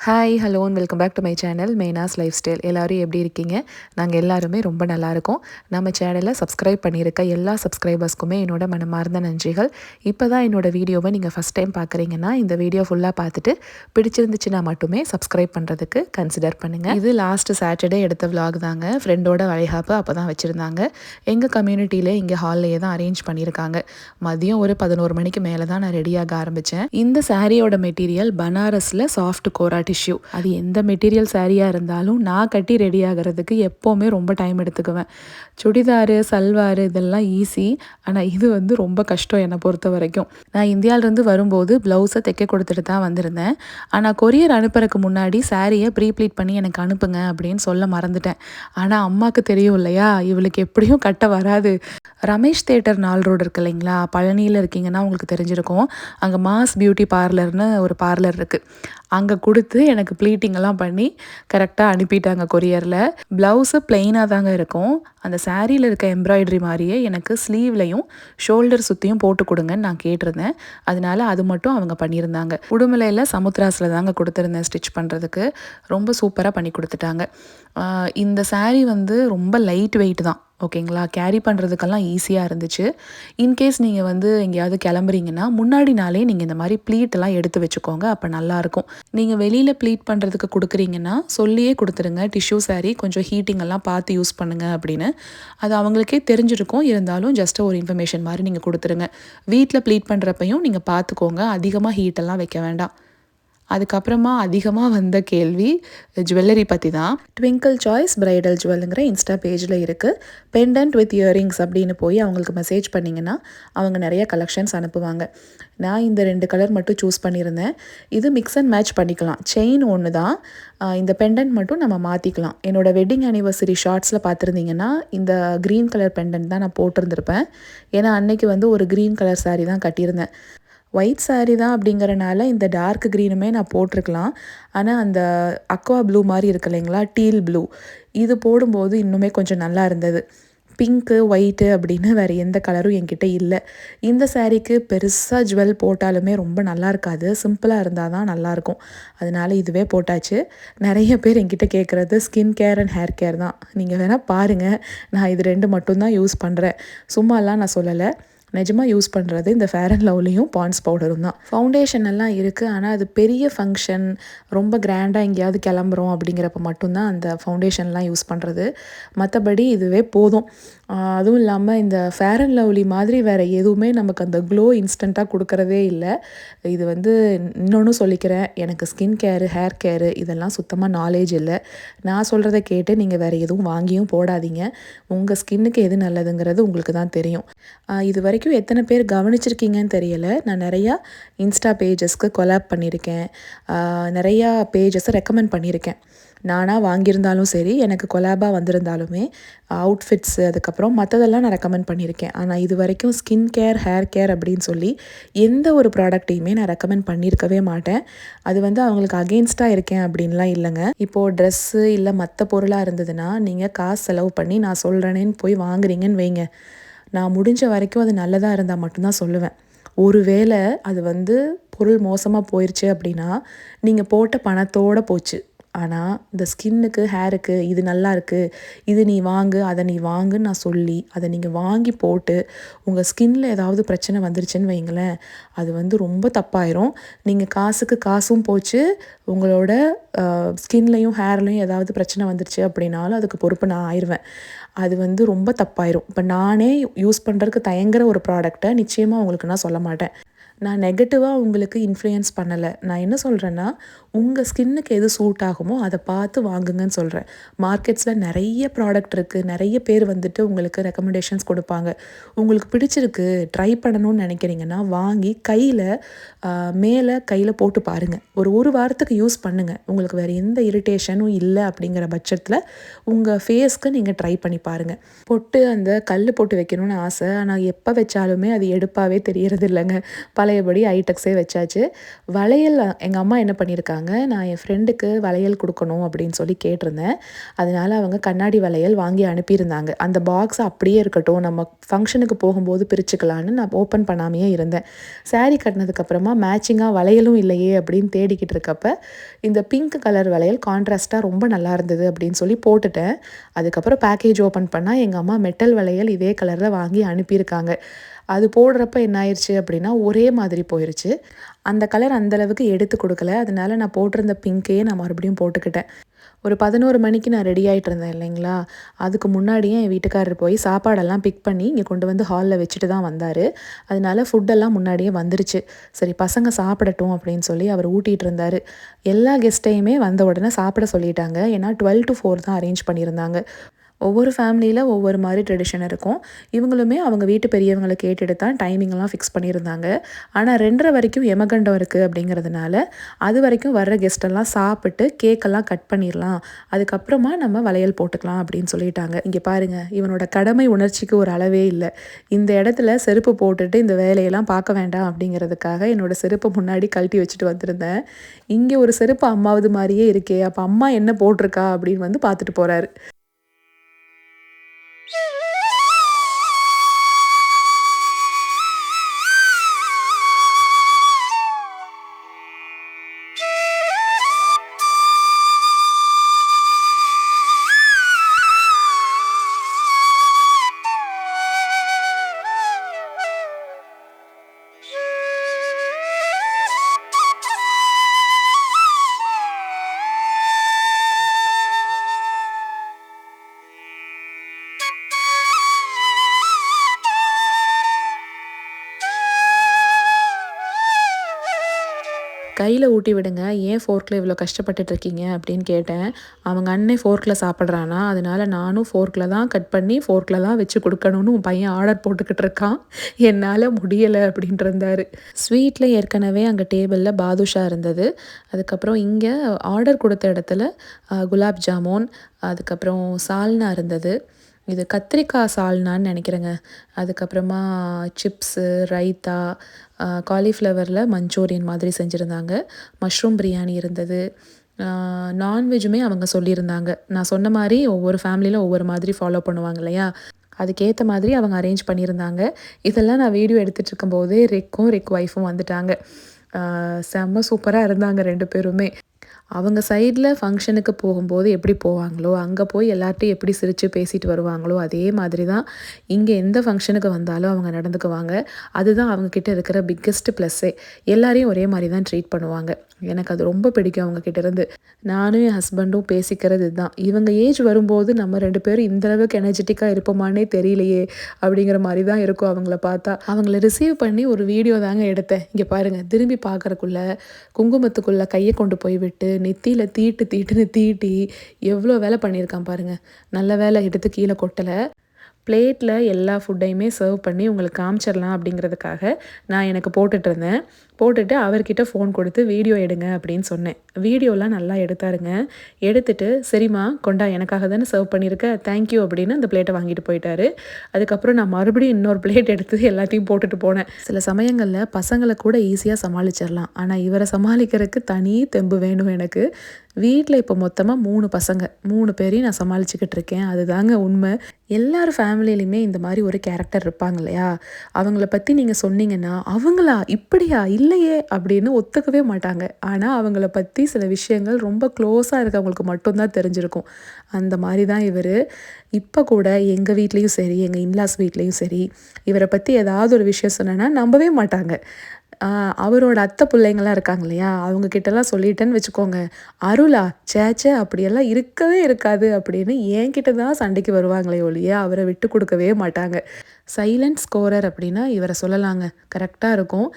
Hi hello and welcome back to my channel Meenas lifestyle. எல்லோரும் எப்படி இருக்கீங்க? நாங்கள் எல்லாருமே ரொம்ப நல்லா இருக்கோம். நம்ம சேனலை சப்ஸ்கிரைப் பண்ணியிருக்க எல்லா சப்ஸ்கிரைபர்ஸ்க்குமே என்னோட மனமார்ந்த நன்றிகள். இப்போ தான் என்னோட வீடியோவை நீங்கள் ஃபஸ்ட் டைம் பார்க்குறீங்கன்னா இந்த வீடியோ ஃபுல்லாக பார்த்துட்டு பிடிச்சிருந்துச்சுன்னா மட்டுமே சப்ஸ்கிரைப் பண்ணுறதுக்கு கன்சிடர் பண்ணுங்கள். இது லாஸ்ட் சாட்டர்டே எடுத்த விலாக் தாங்க. ஃப்ரெண்டோட வளைகாப்பு அப்போ தான் வச்சுருந்தாங்க. எங்கள் கம்யூனிட்டியிலே இங்கே ஹால்லையே தான் அரேஞ்ச் பண்ணியிருக்காங்க. மதியம் ஒரு 11 மணிக்கு மேலே தான் நான் ரெடியாக ஆரம்பித்தேன். இந்த சாரியோட மெட்டீரியல் பனாரஸில் சாஃப்ட் கோரா டிஷ்யூ. அது எந்த மெட்டீரியல் சாரியாக இருந்தாலும் நான் கட்டி ரெடி ஆகிறதுக்கு எப்போவுமே ரொம்ப டைம் எடுத்துக்குவேன். சுடிதாரு சல்வாரு இதெல்லாம் ஈஸி, ஆனால் இது வந்து ரொம்ப கஷ்டம் என்னை பொறுத்த வரைக்கும். நான் இந்தியாவிலேருந்து வரும்போது ப்ளவுஸை தைக்க கொடுத்துட்டு தான் வந்திருந்தேன். ஆனால் கொரியர் அனுப்புறதுக்கு முன்னாடி சாரியை ப்ரீப்ளீட் பண்ணி எனக்கு அனுப்புங்க அப்படின்னு சொல்ல மறந்துட்டேன். ஆனால் அம்மாவுக்கு தெரியும் இல்லையா, இவளுக்கு எப்படியும் கட்ட வராது. ரமேஷ் தேட்டர் 4 ரோடு இருக்கு இல்லைங்களா, பழனியில் இருக்கீங்கன்னா உங்களுக்கு தெரிஞ்சிருக்கும். அங்கே மாஸ் பியூட்டி பார்லர்னு ஒரு பார்லர் இருக்குது. அங்கே கொடுத்து எனக்கு ப்ளீட்டிங்கெல்லாம் பண்ணி கரெக்டாக அனுப்பிட்டாங்க கொரியரில். ப்ளவுஸு ப்ளெயினாக தாங்க இருக்கும். அந்த சாரியில் இருக்க எம்ப்ராய்டரி மாதிரியே எனக்கு ஸ்லீவ்லையும் ஷோல்டர் சுற்றியும் போட்டு கொடுங்கன்னு நான் கேட்டிருந்தேன். அதனால அது மட்டும் அவங்க பண்ணியிருந்தாங்க. உடுமலையில் சமுத்ராஸில் தாங்க கொடுத்துருந்தேன் ஸ்டிச் பண்ணுறதுக்கு. ரொம்ப சூப்பராக பண்ணி கொடுத்துட்டாங்க. இந்த சாரீ வந்து ரொம்ப லைட் வெயிட் தான், ஓகேங்களா. கேரி பண்ணுறதுக்கெல்லாம் ஈஸியாக இருந்துச்சு. இன்கேஸ் நீங்கள் வந்து எங்கேயாவது கிளம்புறீங்கன்னா முன்னாடி நாளே நீங்கள் இந்த மாதிரி ப்ளீட்டெல்லாம் எடுத்து வச்சுக்கோங்க, அப்போ நல்லாயிருக்கும். நீங்கள் வெளியில் ப்ளீட் பண்ணுறதுக்கு கொடுக்குறீங்கன்னா சொல்லியே கொடுத்துருங்க, டிஷ்யூ சாரீ கொஞ்சம் ஹீட்டிங்கெல்லாம் பார்த்து யூஸ் பண்ணுங்கள் அப்படின்னு. அது அவங்களுக்கே தெரிஞ்சிருக்கும். இருந்தாலும் ஜஸ்ட் ஒரு இன்ஃபர்மேஷன் மாதிரி நீங்கள் கொடுத்துருங்க. வீட்டில் ப்ளீட் பண்ணுறப்பையும் நீங்கள் பார்த்துக்கோங்க, அதிகமாக ஹீட்டெல்லாம் வைக்க வேண்டாம். அதுக்கப்புறமா அதிகமாக வந்த கேள்வி ஜுவல்லரி பற்றி தான். ட்விங்கிள் சாய்ஸ் பிரைடல் ஜுவல்லுங்கிற இன்ஸ்டா பேஜில் இருக்குது. பெண்டன்ட் வித் இயரிங்ஸ் அப்படின்னு போய் அவங்களுக்கு மெசேஜ் பண்ணிங்கன்னா அவங்க நிறைய கலெக்ஷன்ஸ் அனுப்புவாங்க. நான் இந்த 2 கலர் மட்டும் சூஸ் பண்ணியிருந்தேன். இது மிக்ஸ் அண்ட் மேட்ச் பண்ணிக்கலாம். செயின் ஒன்று தான், இந்த பெண்டன்ட் மட்டும் நம்ம மாற்றிக்கலாம். என்னோடய வெட்டிங் ஆனிவர்சரி ஷார்ட்ஸில் பார்த்துருந்தீங்கன்னா இந்த க்ரீன் கலர் பெண்டன்ட் தான் நான் போட்டிருந்திருப்பேன். ஏன்னா அன்னைக்கு வந்து ஒரு க்ரீன் கலர் சாரீ தான் கட்டியிருந்தேன். ஒயிட் சாரீ தான் அப்படிங்கிறனால இந்த டார்க் க்ரீனுமே நான் போட்டிருக்கலாம். ஆனால் அந்த அக்வா ப்ளூ மாதிரி இருக்கு இல்லைங்களா, டீல் ப்ளூ, இது போடும்போது இன்னுமே கொஞ்சம் நல்லா இருந்தது. பிங்க்கு ஒயிட்டு அப்படின்னு வேறு எந்த கலரும் என்கிட்ட இல்லை. இந்த சாரீக்கு பெருசாக ஜுவல் போட்டாலுமே ரொம்ப நல்லா இருக்காது, சிம்பிளாக இருந்தால் தான் நல்லாயிருக்கும். அதனால இதுவே போட்டாச்சு. நிறைய பேர் என்கிட்ட கேட்குறது skin care and hair care தான். நீங்கள் வேணால் பாருங்கள், நான் இது 2 மட்டும்தான் யூஸ் பண்ணுறேன். சும்மாலாம் நான் சொல்லலை, நிஜமாக யூஸ் பண்ணுறது இந்த ஃபேர் அண்ட் லவ்லியும் பாண்ட்ஸ் பவுடரும் தான். ஃபவுண்டேஷன் எல்லாம் இருக்குது, ஆனால் அது பெரிய ஃபங்க்ஷன், ரொம்ப கிராண்டாக எங்கேயாவது கிளம்புறோம் அப்படிங்கிறப்ப மட்டும்தான் அந்த ஃபவுண்டேஷன்லாம் யூஸ் பண்ணுறது. மற்றபடி இதுவே போதும். அதுவும் இல்லாமல் இந்த ஃபேர் அண்ட் லவ்லி மாதிரி வேறு எதுவுமே நமக்கு அந்த க்ளோ இன்ஸ்டண்ட்டாக கொடுக்குறதே இல்லை. இது வந்து இன்னொன்று சொல்லிக்கிறேன், எனக்கு ஸ்கின் கேரு ஹேர் கேரு இதெல்லாம் சுத்தமாக நாலேஜ் இல்லை. நான் சொல்கிறத கேட்டு நீங்கள் வேறு எதுவும் வாங்கியும் போடாதீங்க. உங்கள் ஸ்கின்னுக்கு எது நல்லதுங்கிறது உங்களுக்கு தான் தெரியும். இது வரைக்கும் எத்தனை பேர் கவனிச்சிருக்கீங்கன்னு தெரியலை, நான் நிறையா இன்ஸ்டா பேஜஸ்க்கு கொலாப் பண்ணியிருக்கேன். நிறையா பேஜஸை ரெக்கமெண்ட் பண்ணியிருக்கேன். நானாக வாங்கியிருந்தாலும் சரி, எனக்கு கொலாபாக வந்திருந்தாலுமே அவுட்ஃபிட்ஸு அதுக்கப்புறம் மற்றதெல்லாம் நான் ரெக்கமெண்ட் பண்ணியிருக்கேன். ஆனால் இது வரைக்கும் ஸ்கின் கேர் ஹேர் கேர் அப்படின்னு சொல்லி எந்த ஒரு ப்ராடக்ட்டையுமே நான் ரெக்கமெண்ட் பண்ணியிருக்கவே மாட்டேன். அது வந்து அவங்களுக்கு அகெயின்ஸ்டாக இருக்கேன் அப்படின்லாம் இல்லைங்க. இப்போது ட்ரெஸ்ஸு இல்லை மற்ற பொருளாக இருந்ததுன்னா நீங்கள் காசு செலவு பண்ணி நான் சொல்கிறேனேன்னு போய் வாங்குறீங்கன்னு வைங்க, நான் முடிஞ்ச வரைக்கும் அது நல்லதாக இருந்தால் மட்டும்தான் சொல்லுவேன். ஒருவேளை அது வந்து பொருள் மோசமாக போயிடுச்சு அப்படின்னா நீங்கள் போட்ட பணத்தோடு போச்சு. ஆனால் இந்த ஸ்கின்னுக்கு ஹேருக்கு இது நல்லா இருக்குது, இது நீ வாங்கு அதை நீ வாங்குன்னு நான் சொல்லி அதை நீங்கள் வாங்கி போட்டு உங்கள் ஸ்கின்னில் ஏதாவது பிரச்சனை வந்துருச்சுன்னு வைங்களேன், அது வந்து ரொம்ப தப்பாயிரும். நீங்கள் காசுக்கு காசும் போச்சு, உங்களோட ஸ்கின்லையும் ஹேர்லையும் ஏதாவது பிரச்சனை வந்துருச்சு அப்படின்னாலும் அதுக்கு பொறுப்பு நான் ஆயிடுவேன். அது வந்து ரொம்ப தப்பாயிரும். இப்போ நானே யூஸ் பண்ணுறதுக்கு தயங்குற ஒரு ப்ராடக்டை நிச்சயமாக உங்களுக்கு நான் சொல்ல மாட்டேன். நான் நெகட்டிவாக உங்களுக்கு இன்ஃப்ளூயன்ஸ் பண்ணலை. நான் என்ன சொல்கிறேன்னா, உங்கள் ஸ்கின்னுக்கு எது சூட் ஆகுமோ அதை பார்த்து வாங்குங்கன்னு சொல்கிறேன். மார்க்கெட்ஸில் நிறைய ப்ராடக்ட் இருக்குது, நிறைய பேர் வந்துட்டு உங்களுக்கு ரெக்கமெண்டேஷன்ஸ் கொடுப்பாங்க. உங்களுக்கு பிடிச்சிருக்கு ட்ரை பண்ணணும்னு நினைக்கிறீங்கன்னா வாங்கி கையில் போட்டு பாருங்கள். ஒரு வாரத்துக்கு யூஸ் பண்ணுங்கள். உங்களுக்கு வேறு எந்த இரிட்டேஷனும் இல்லை அப்படிங்கிற பட்சத்தில் உங்கள் ஃபேஸ்க்கு நீங்கள் ட்ரை பண்ணி பாருங்கள். பொட்டு அந்த கல் போட்டு வைக்கணும்னு ஆசை, ஆனால் எப்போ வச்சாலுமே அது எடுப்பாகவே தெரியறது இல்லைங்க. பல பழையபடி ஐடெக்ஸே வச்சாச்சு. வளையல் எங்கள் அம்மா என்ன பண்ணியிருக்காங்க, நான் என் ஃப்ரெண்டுக்கு வளையல் கொடுக்கணும் அப்படின்னு சொல்லி கேட்டிருந்தேன். அதனால அவங்க கண்ணாடி வளையல் வாங்கி அனுப்பியிருந்தாங்க. அந்த பாக்ஸ் அப்படியே இருக்கட்டும், நம்ம ஃபங்க்ஷனுக்கு போகும்போது பிரிச்சுக்கலான்னு நான் ஓப்பன் பண்ணாமையே இருந்தேன். சாரீ கட்டினதுக்கப்புறமா மேட்சிங்காக வளையலும் இல்லையே அப்படின்னு தேடிக்கிட்டு இருக்கப்ப இந்த பிங்க் கலர் வளையல் கான்ட்ராஸ்ட்டாக ரொம்ப நல்லா இருந்தது அப்படின்னு சொல்லி போட்டுட்டேன். அதுக்கப்புறம் பேக்கேஜ் ஓப்பன் பண்ணால் எங்கள் அம்மா மெட்டல் வளையல் இதே கலரில் வாங்கி அனுப்பியிருக்காங்க. அது போடுறப்ப என்ன ஆயிடுச்சு அப்படின்னா ஒரே மாதிரி போயிடுச்சு. அந்த கலர் அந்தளவுக்கு எடுத்து கொடுக்கல. அதனால நான் போட்டிருந்த பிங்க்கையே நான் மறுபடியும் போட்டுக்கிட்டேன். ஒரு 11 மணிக்கு நான் ரெடி ஆகிட்டு இருந்தேன் இல்லைங்களா, அதுக்கு முன்னாடியே என் வீட்டுக்காரர் போய் சாப்பாடெல்லாம் பிக் பண்ணி இங்கே கொண்டு வந்து ஹாலில் வச்சுட்டு தான் வந்தார். அதனால ஃபுட்டெல்லாம் முன்னாடியே வந்துருச்சு. சரி பசங்க சாப்பிடட்டும் அப்படின்னு சொல்லி அவர் ஊட்டிகிட்டு இருந்தார். எல்லா கெஸ்ட்டையுமே வந்த உடனே சாப்பிட சொல்லிட்டாங்க. ஏன்னா 12 to 4 தான் அரேஞ்ச் பண்ணியிருந்தாங்க. ஒவ்வொரு ஃபேமிலியில் ஒவ்வொரு மாதிரி ட்ரெடிஷன் இருக்கும். இவங்களுமே அவங்க வீட்டு பெரியவங்களை கேட்டுட்டு தான் டைமிங்லாம் ஃபிக்ஸ் பண்ணியிருந்தாங்க. ஆனால் 2:30 வரைக்கும் யமகண்டம் இருக்குது அப்படிங்கிறதுனால அது வரைக்கும் வர்ற கெஸ்ட்டெல்லாம் சாப்பிட்டு கேக்கெல்லாம் கட் பண்ணிடலாம், அதுக்கப்புறமா நம்ம வளையல் போட்டுக்கலாம் அப்படின்னு சொல்லிட்டாங்க. இங்கே பாருங்கள், இவனோட கடமை உணர்ச்சிக்கு ஒரு அளவே இல்லை. இந்த இடத்துல செருப்பு போட்டுட்டு இந்த வேலையெல்லாம் பார்க்க வேண்டாம் அப்படிங்கிறதுக்காக என்னோடய செருப்பை முன்னாடி கழட்டி வச்சுட்டு வந்திருந்தேன். இங்கே ஒரு செருப்பு அம்மாவது மாதிரியே இருக்கே, அப்போ அம்மா என்ன போட்டிருக்கா அப்படின்னு வந்து பார்த்துட்டு போகிறாரு. கையில் ஊட்டி விடுங்க, ஏன் ஃபோர்க்கில் இவ்வளோ கஷ்டப்பட்டுட்ருக்கீங்க அப்படின்னு கேட்டேன். அவங்க அண்ணன் ஃபோர்க்கில் சாப்பிட்றானா, அதனால் நானும் ஃபோர்க்கில் தான் கட் பண்ணி ஃபோர்க்கில் தான் வச்சு கொடுக்கணும்னு உன் பையன் ஆர்டர் போட்டுக்கிட்டு இருக்கான், என்னால் முடியலை அப்படின்ட்டு இருந்தார். ஸ்வீட்டில் ஏற்கனவே அங்கே டேபிளில் பாதுஷா இருந்தது. அதுக்கப்புறம் இங்கே ஆர்டர் கொடுத்த இடத்துல குலாப் ஜாமுன், அதுக்கப்புறம் சால்னா இருந்தது. இது கத்திரிக்காய் சால்னான்னு நினைக்கிறேங்க. அதுக்கப்புறமா சிப்ஸு, ரைத்தா, காலிஃப்ளவரில் மஞ்சூரியன் மாதிரி செஞ்சுருந்தாங்க. மஷ்ரூம் பிரியாணி இருந்தது. நான்வெஜ்ஜுமே அவங்க சொல்லியிருந்தாங்க. நான் சொன்ன மாதிரி ஒவ்வொரு ஃபேமிலியில் ஒவ்வொரு மாதிரி ஃபாலோ பண்ணுவாங்க இல்லையா, அதுக்கேற்ற மாதிரி அவங்க அரேஞ்ச் பண்ணியிருந்தாங்க. இதெல்லாம் நான் வீடியோ எடுத்துகிட்டு இருக்கும்போதே ரெக் ஒய்ஃபும் வந்துட்டாங்க. செம்ம சூப்பராக இருந்தாங்க 2 பேருமே. அவங்க சைடில் ஃபங்க்ஷனுக்கு போகும்போது எப்படி போவாங்களோ, அங்கே போய் எல்லார்ட்டையும் எப்படி சிரித்து பேசிட்டு வருவாங்களோ, அதே மாதிரி தான் இங்கே எந்த ஃபங்க்ஷனுக்கு வந்தாலும் அவங்க நடந்துக்குவாங்க. அதுதான் அவங்கக்கிட்ட இருக்கிற பிக்கெஸ்ட் ப்ளஸ்ஸே. எல்லாரையும் ஒரே மாதிரி தான் ட்ரீட் பண்ணுவாங்க. எனக்கு அது ரொம்ப பிடிக்கும் அவங்கக்கிட்ட இருந்து. நானும் என் ஹஸ்பண்டும் பேசிக்கிறது இதுதான். இவங்க ஏஜ் வரும்போது நம்ம 2 பேரும் இந்தளவுக்கு எனர்ஜெட்டிக்காக இருப்போமானே தெரியலையே அப்படிங்கிற மாதிரி தான் இருக்கும் அவங்கள பார்த்தா. அவங்கள ரிசீவ் பண்ணி ஒரு வீடியோ தாங்க எடுத்தேன். இங்கே பாருங்கள், திரும்பி பார்க்குறக்குள்ள குங்குமத்துக்குள்ளே கையை கொண்டு போய் விட்டு நெத்தியில் தீட்டுன்னு தீட்டி எவ்வளோ வேலை பண்ணியிருக்கான் பாருங்கள். நல்ல வேலை எடுத்து கீழே கொட்டலை. பிளேட்டில் எல்லா ஃபுட்டையுமே சர்வ் பண்ணி உங்களுக்கு காமிச்சிடலாம் அப்படிங்கிறதுக்காக நான் எனக்கு போட்டுட்ருந்தேன். போட்டுட்டு அவர்கிட்ட ஃபோன் கொடுத்து வீடியோ எடுங்க அப்படின்னு சொன்னேன். வீடியோலாம் நல்லா எடுத்தாருங்க. எடுத்துட்டு சரிம்மா கொண்டா, எனக்காக தானே சர்வ் பண்ணியிருக்க, தேங்க்யூ அப்படின்னு அந்த பிளேட்டை வாங்கிட்டு போயிட்டாரு. அதுக்கப்புறம் நான் மறுபடியும் இன்னொரு பிளேட் எடுத்து எல்லாத்தையும் போட்டுட்டு போனேன். சில சமயங்களில் பசங்களை கூட ஈஸியாக சமாளிச்சிடலாம், ஆனால் இவரை சமாளிக்கிறதுக்கு தனி தெம்பு வேணும் எனக்கு. வீட்டில் இப்போ மொத்தமாக 3 பசங்க, 3 பேரையும் நான் சமாளிச்சுக்கிட்டு இருக்கேன். அதுதாங்க உண்மை. எல்லார் ஃபேமிலியிலையுமே இந்த மாதிரி ஒரு கேரக்டர் இருப்பாங்க இல்லையா, அவங்கள பற்றி நீங்கள் சொன்னீங்கன்னா அவங்களா இப்படியா இல்லையே அப்படின்னு ஒத்துக்கவே மாட்டாங்க. ஆனால் அவங்கள பற்றி சில விஷயங்கள் ரொம்ப க்ளோஸாக இருக்கவங்களுக்கு மட்டும்தான் தெரிஞ்சிருக்கும். அந்த மாதிரி தான் இவர். இப்போ கூட எங்கள் வீட்லேயும் சரி, எங்கள் இன்லாஸ் வீட்லேயும் சரி, இவரை பற்றி ஏதாவது ஒரு விஷயம் சொன்னேன்னா நம்பவே மாட்டாங்க. அவரோட அத்தை பிள்ளைங்களாம் இருக்காங்க இல்லையா, அவங்கக்கிட்டலாம் சொல்லிட்டேன்னு வச்சுக்கோங்க, அருளா சேச்சே அப்படியெல்லாம் இருக்கவே இருக்காது அப்படின்னு என்கிட்ட தான் சண்டைக்கு வருவாங்களே ஒழிய அவரை விட்டு கொடுக்கவே மாட்டாங்க. சைலண்ட் ஸ்கோரர் அப்படின்னா இவரை சொல்லலாங்க. கரெக்டாக இருக்கும்.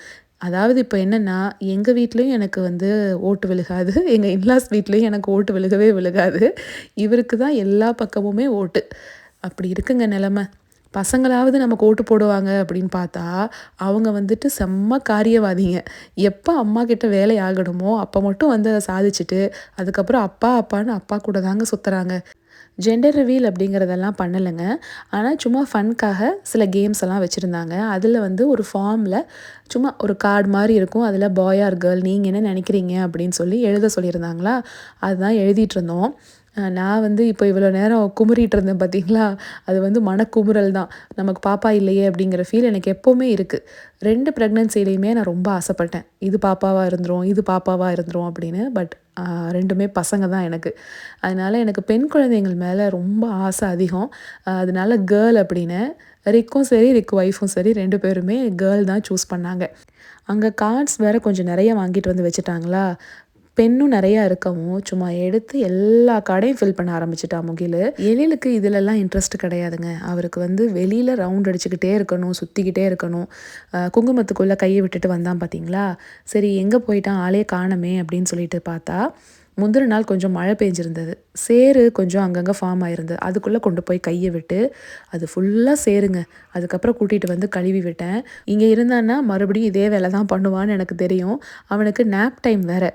அதாவது இப்போ என்னென்னா, எங்கள் வீட்லேயும் எனக்கு வந்து ஓட்டு விழுகாது, எங்கள் இன்லாஸ் வீட்லேயும் எனக்கு ஓட்டு விழுகவே விழுகாது. இவருக்கு தான் எல்லா பக்கமுமே ஓட்டு. அப்படி இருக்குங்க நிலமை. பசங்களாவது நமக்கு ஓட்டு போடுவாங்க அப்படின்னு பார்த்தா, அவங்க வந்துட்டு செம்ம காரியவாதிங்க. எப்போ அம்மா கிட்ட வேலை ஆகணுமோ, அப்போ மட்டும் வந்து அத சாதிச்சுட்டு, அதுக்கப்புறம் அப்பா அப்பான்னு அப்பா கூட தாங்க சுத்துறாங்க. ஜெண்டர் ரிவீல் அப்படிங்கிறதெல்லாம் பண்ணலைங்க. ஆனா சும்மா ஃபன்க்காக சில கேம்ஸ் எல்லாம் வச்சுருந்தாங்க. அதில வந்து ஒரு ஃபார்ம்ல சும்மா ஒரு கார்டு மாரி இருக்கும். அதில பாய் ஆர் கேர்ள் நீங்க என்ன நினைக்கிறீங்க அப்படின்னு சொல்லி எழுத சொல்லியிருந்தாங்களா, அதுதான் எழுதிட்டுருந்தோம். நான் வந்து இப்போ இவ்வளோ நேரம் குமுறிட்டு இருந்தேன் பார்த்தீங்களா, அது வந்து மனக்குமுறல் தான். நமக்கு பாப்பா இல்லையே அப்படிங்கிற ஃபீல் எனக்கு எப்போவுமே இருக்கு. 2 ப்ரெக்னன்சிலயுமே நான் ரொம்ப ஆசைப்பட்டேன். இது பாப்பாவா இருந்துரும், இது பாப்பாவா இருந்துரும் அப்படின்னு. பட் 2மே பசங்க தான் எனக்கு. அதனால எனக்கு பெண் குழந்தைகள் மேல ரொம்ப ஆசை அதிகம். அதனால கேர்ள் அப்படின்னு. ரிக்கும் சரி, ரிக் ஒய்ஃபும் சரி 2 பேருமே கேர்ள் தான் சூஸ் பண்ணாங்க. அங்க கார்ட்ஸ் வேற கொஞ்சம் நெறைய வாங்கிட்டு வந்து வச்சுட்டாங்களா, பென்னும் நெறையா இருக்கவும், சும்மா எடுத்து எல்லா கார்டையும் ஃபில் பண்ண ஆரம்பிச்சுட்டா முகிலு. எழிலுக்கு இதுலலாம் இன்ட்ரெஸ்ட் கிடையாதுங்க. அவருக்கு வந்து வெளியில ரவுண்ட் அடிச்சுக்கிட்டே இருக்கணும், சுத்திக்கிட்டே இருக்கணும். குங்குமத்துக்குள்ள கைய விட்டுட்டு வந்தான் பார்த்தீங்களா, சரி எங்க போயிட்டான் ஆளே காணோமே அப்படின்னு சொல்லிட்டு பார்த்தா, முந்தின நாள் கொஞ்சம் மழை பெஞ்சிருந்தது. சேறு கொஞ்சம் அங்கங்க ஃபார்ம் ஆயிருந்தது. அதுக்குள்ள கொண்டு போய் கைய விட்டு, அது ஃபுல்லா சேறுங்க. அதுக்கப்புறம் கூட்டிட்டு வந்து கழுவி விட்டேன். இங்க இருந்தான்னா மறுபடியும் இதே வேல தான் பண்ணுவான்னு எனக்கு தெரியும். அவனுக்கு நேப் டைம் வேற.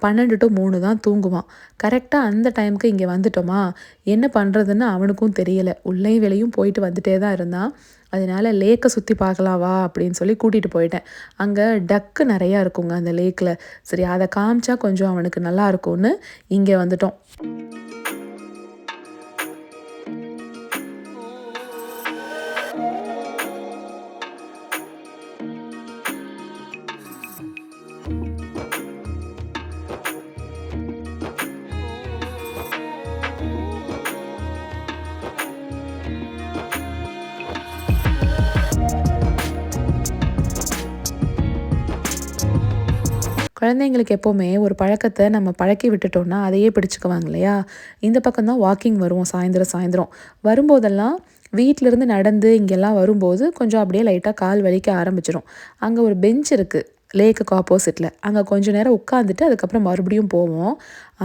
12 to 3 தான் தூங்குவான். கரெக்ட்டா அந்த டைமுக்கு இங்க வந்துட்டோமா, என்ன பண்றதுன்னு அவனுக்கும் தெரியல. உள்ளயும் வெளியும் போயிட்டு வந்துட்டே தான் இருந்தான். அதனால லேக்க சுத்தி பார்க்கலாம் வா அப்படின்னு சொல்லி கூட்டிட்டு போயிட்டேன். அங்க டக்கு நெறையா இருக்குங்க அந்த லேக்ல. சரி அத காமிச்சா கொஞ்சம் அவனுக்கு நல்லா இருக்கும்னு இங்க வந்துட்டோம். குழந்தைங்களுக்கு எப்போவுமே ஒரு பழக்கத்த நம்ம பழக்கி விட்டுட்டோம்னா, அதையே பிடிச்சுக்குவாங்க இல்லையா? இந்த பக்கம் தான் வாக்கிங் வருவோம் சாயந்தரம் சாயந்தரம். வரும்போதெல்லாம் வீட்லருந்து நடந்து இங்கெல்லாம் வரும்போது, கொஞ்சம் அப்படியே லைட்டா கால் வலிக்க ஆரம்பிச்சுரும். அங்க ஒரு பெஞ்ச் இருக்கு. லேக்குக்கு ஆப்போசிட்ல. அங்க கொஞ்ச நேரம் உட்காந்துட்டு அதுக்கப்புறம் மறுபடியும் போவோம்.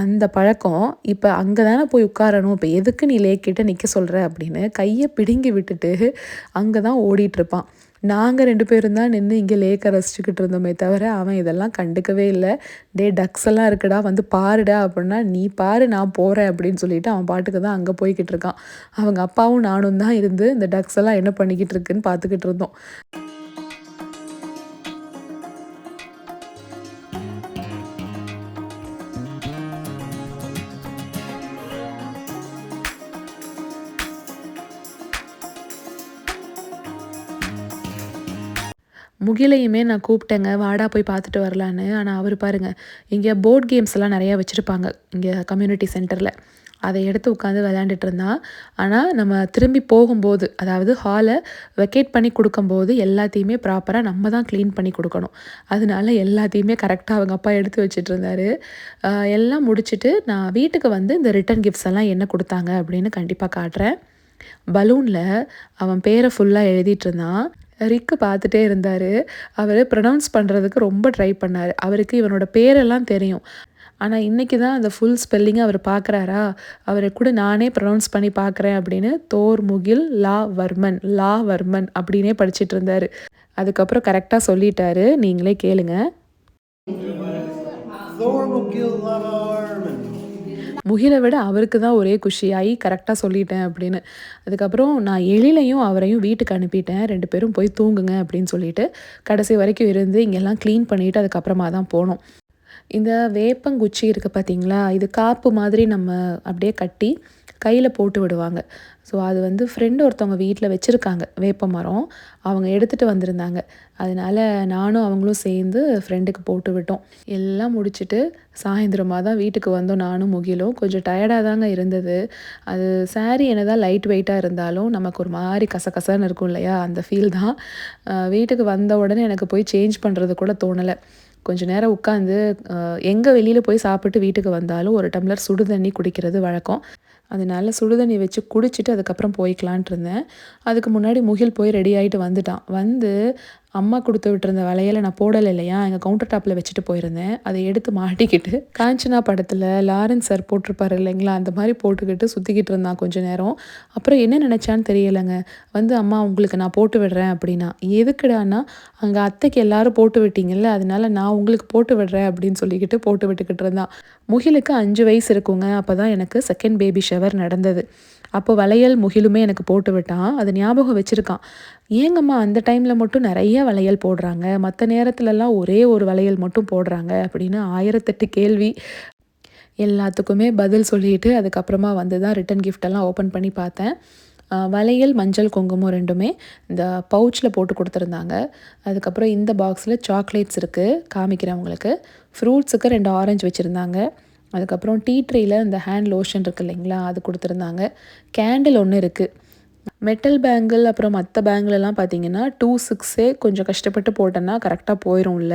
அந்த பழக்கம் இப்ப அங்க தானே போய் உட்காரணும். இப்ப எதுக்கு நீ லேக் கிட்ட நிக்க சொல்ற? அப்படின்னு கைய பிடுங்கி விட்டுட்டு, அங்க தான் ஓடிட்டுருப்பான். நாங்க 2 பேரும் தான் நின்னு இங்க லேக்க ரசிச்சுக்கிட்டு இருந்தோமே தவிர, அவன் இதெல்லாம் கண்டுக்கவே இல்ல. "டேய் டக்ஸ் எல்லாம் இருக்குடா, வந்து பாருடா" அப்படின்னா, "நீ பாரு நான் போறேன்" அப்படின்னு சொல்லிட்டு அவன் பாட்டுக்கு தான் அங்க போய்க்கிட்டு இருக்கான். அவங்க அப்பாவும் நானும் தான் இருந்து இந்த டக்ஸ் எல்லாம் என்ன பண்ணிக்கிட்டு இருக்குன்னு பார்த்துக்கிட்டு இருந்தோம். முகிலையுமே நான் கூப்பிட்டேங்க, வாடா போய் பார்த்துட்டு வரலான்னு. ஆனா அவரு பாருங்க, இங்க போர்ட் கேம்ஸ்லாம் நெறையா வச்சிருப்பாங்க, இங்க கம்யூனிட்டி சென்டர்ல. அத எடுத்து உட்காந்து விளையாண்டுட்டு இருந்தான். ஆனா நம்ம திரும்பி போகும்போது, அதாவது ஹால வெக்கேட் பண்ணி குடுக்கும்போது எல்லாத்தையுமே ப்ராப்பரா நம்ம தான் கிளீன் பண்ணி குடுக்கணும். அதனால எல்லாத்தையுமே கரெக்ட்டா அவங்க அப்பா எடுத்து வச்சுட்டுருந்தாரு. எல்லாம் முடிச்சுட்டு நான் வீட்டுக்கு வந்து இந்த ரிட்டர்ன் கிஃப்ட்ஸ் எல்லாம் என்ன குடுத்தாங்க அப்படின்னு கண்டிப்பா காட்டுறேன். பலூன்ல அவன் பேர ஃபுல்லா எழுதிட்டுருந்தான். ரிக்கு பார்த்துட்டே இருந்தாரு. அவரு ப்ரொனவுன்ஸ் பண்றதுக்கு ரொம்ப ட்ரை பண்ணாரு. அவருக்கு இவனோட பேரெல்லாம் தெரியும். ஆனா, இன்னைக்கு தான் அந்த ஃபுல் ஸ்பெல்லிங்க அவரு பார்க்குறாரா, அவர கூட நானே ப்ரொனவுன்ஸ் பண்ணி பார்க்குறேன் அப்படின்னு தோர்முகில் லா வர்மன், லா வர்மன் அப்படின்னே படிச்சுட்டு இருந்தாரு. அதுக்கப்புறம் கரெக்ட்டா சொல்லிட்டாரு. நீங்களே கேளுங்க. Thormugil Lavarman. முகில விட அவருக்கு தான் ஒரே குஷி. கரெக்ட்டா சொல்லிட்டேன் அப்படின்னு. அதுக்கப்புறம் நான் எழிலையும் அவரையும் வீட்டுக்கு அனுப்பிட்டேன். 2 பேரும் போய் தூங்குங்க அப்படின்னு சொல்லிட்டு, கடைசி வரைக்கும் இருந்து இங்கெல்லாம் கிளீன் பண்ணிட்டு அதுக்கப்புறமா தான் போனோம். இந்த வேப்பங்குச்சி இருக்கு பார்த்தீங்களா? இது காப்பு மாதிரி நம்ம அப்படியே கட்டி கையில போட்டு விடுவாங்க. ஸோ அது வந்து ஃப்ரெண்ட் ஒருத்தவங்க வீட்ல வச்சிருக்காங்க வேப்ப மரம். அவங்க எடுத்துட்டு வந்திருந்தாங்க. அதனால நானும் அவங்களும் சேர்ந்து ஃப்ரெண்டுக்கு போட்டு விட்டோம். எல்லாம் முடிச்சுட்டு சாயந்தரமா தான் வீட்டுக்கு வந்தோம் நானும் முகிலும். கொஞ்சம் டயர்டா தாங்க இருந்தது. அது சாரி என்னதான் லைட் வெயிட்டா இருந்தாலும் நமக்கு ஒரு மாரி கசகசன்னு இருக்கும் இல்லையா? அந்த ஃபீல் தான். வீட்டுக்கு வந்த உடனே எனக்கு போய் சேஞ்ச் பண்றது கூட தோணல. கொஞ்ச நேரம் உட்காந்து எங்க வெளியில போய் சாப்பிட்டு வீட்டுக்கு வந்தாலும் ஒரு டம்ளர் சுடு தண்ணி குடிக்கிறது வழக்கம். அதனால சுடு தண்ணி வச்சு குடிச்சிட்டு அதுக்கப்புறம் போய்க்கலான்ட்டு இருந்தேன். அதுக்கு முன்னாடி முகில் போய் ரெடி ஆயிட்டு வந்துட்டான். வந்து அம்மா கொடுத்து விட்டுருந்த வளையலை நான் போடலை இல்லையா, எங்கள் கவுண்டர் டாப்பில் வச்சுட்டு போயிருந்தேன். அதை எடுத்து மாட்டிக்கிட்டு காஞ்சனா படத்தில் லாரன்ஸ் சார் போட்டிருப்பாரு இல்லைங்களா, அந்த மாதிரி போட்டுக்கிட்டு சுற்றிக்கிட்டு இருந்தான் கொஞ்ச நேரம். அப்புறம் என்ன நினச்சான்னு தெரியலைங்க. அம்மா உங்களுக்கு நான் போட்டு விடுறேன் அப்படின்னா, எதுக்குடான்னா அங்கே அத்தைக்கு எல்லாரும் போட்டு விட்டீங்கல்ல, அதனால நான் உங்களுக்கு போட்டு விடுறேன் அப்படின்னு சொல்லிக்கிட்டு போட்டு விட்டுக்கிட்டு இருந்தான். முகிலுக்கு 5 வயசு இருக்குங்க. அப்போ தான் எனக்கு செகண்ட் பேபி ஷவர் நடந்தது. அப்போ வளையல் முகிலுமே எனக்கு போட்டு விட்டான். அது ஞாபகம் வச்சுருக்கான். ஏங்கம்மா அந்த டைமில் மட்டும் நிறைய வளையல் போடுறாங்க, மற்ற நேரத்துலலாம் ஒரே ஒரு வளையல் மட்டும் போடுறாங்க அப்படின்னு 1008 கேள்வி. எல்லாத்துக்குமே பதில் சொல்லிட்டு அதுக்கப்புறமா வந்து தான் ரிட்டன் கிஃப்டெல்லாம் ஓப்பன் பண்ணி பார்த்தேன். வளையல், மஞ்சள், குங்குமம் 2மே இந்த பவுச்சில் போட்டு கொடுத்துருந்தாங்க. அதுக்கப்புறம் இந்த பாக்ஸில் சாக்லேட்ஸ் இருக்குது, காமிக்கிறேன் உங்களுக்கு. ஃப்ரூட்ஸுக்கு 2 ஆரஞ்சு வச்சுருந்தாங்க. அதுக்கப்புறம் டீ ட்ரேயில் இந்த ஹேண்ட் லோஷன் இருக்குது இல்லைங்களா, அது கொடுத்துருந்தாங்க. கேண்டில் ஒன்று இருக்குது. மெட்டல் பேங்கிள் அப்புறம் மற்ற பேங்கிலெலாம் பார்த்தீங்கன்னா 2.6 கொஞ்சம் கஷ்டப்பட்டு போட்டேன்னா கரெக்டாக போயிடும் உள்ள.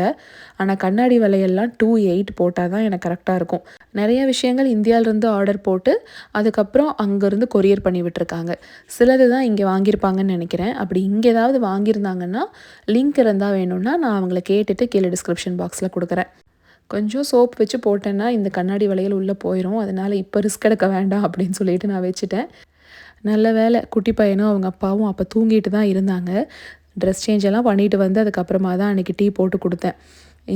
ஆனால் கண்ணாடி வளையல்லாம் 2.8 போட்டால் தான் எனக்கு கரெக்டாக இருக்கும். நிறைய விஷயங்கள் இந்தியாவிலேருந்து ஆர்டர் போட்டு அதுக்கப்புறம் அங்கேருந்து கொரியர் பண்ணி விட்டுருக்காங்க. சிலது தான் இங்கே வாங்கியிருப்பாங்கன்னு நினைக்கிறேன். அப்படி இங்கே ஏதாவது வாங்கியிருந்தாங்கன்னா லிங்க் இருந்தால் வேணும்னா நான் அவங்கள கேட்டுட்டு கீழே டிஸ்கிரிப்ஷன் பாக்ஸில் கொடுக்குறேன். கொஞ்சம் சோப் வச்சு போட்டேன்னா இந்த கண்ணாடி வளையல் உள்ளே போயிடும். அதனால் இப்போ ரிஸ்க் எடுக்க வேண்டாம் அப்படின்னு சொல்லிட்டு நான் வச்சுட்டேன். நல்ல வேலை குட்டி பையனும் அவங்க அப்பாவும் அப்போ தூங்கிட்டு தான் இருந்தாங்க. ட்ரெஸ் சேஞ்ச் எல்லாம் பண்ணிட்டு வந்து அதுக்கப்புறமா தான் அன்றைக்கி டீ போட்டு கொடுத்தேன்.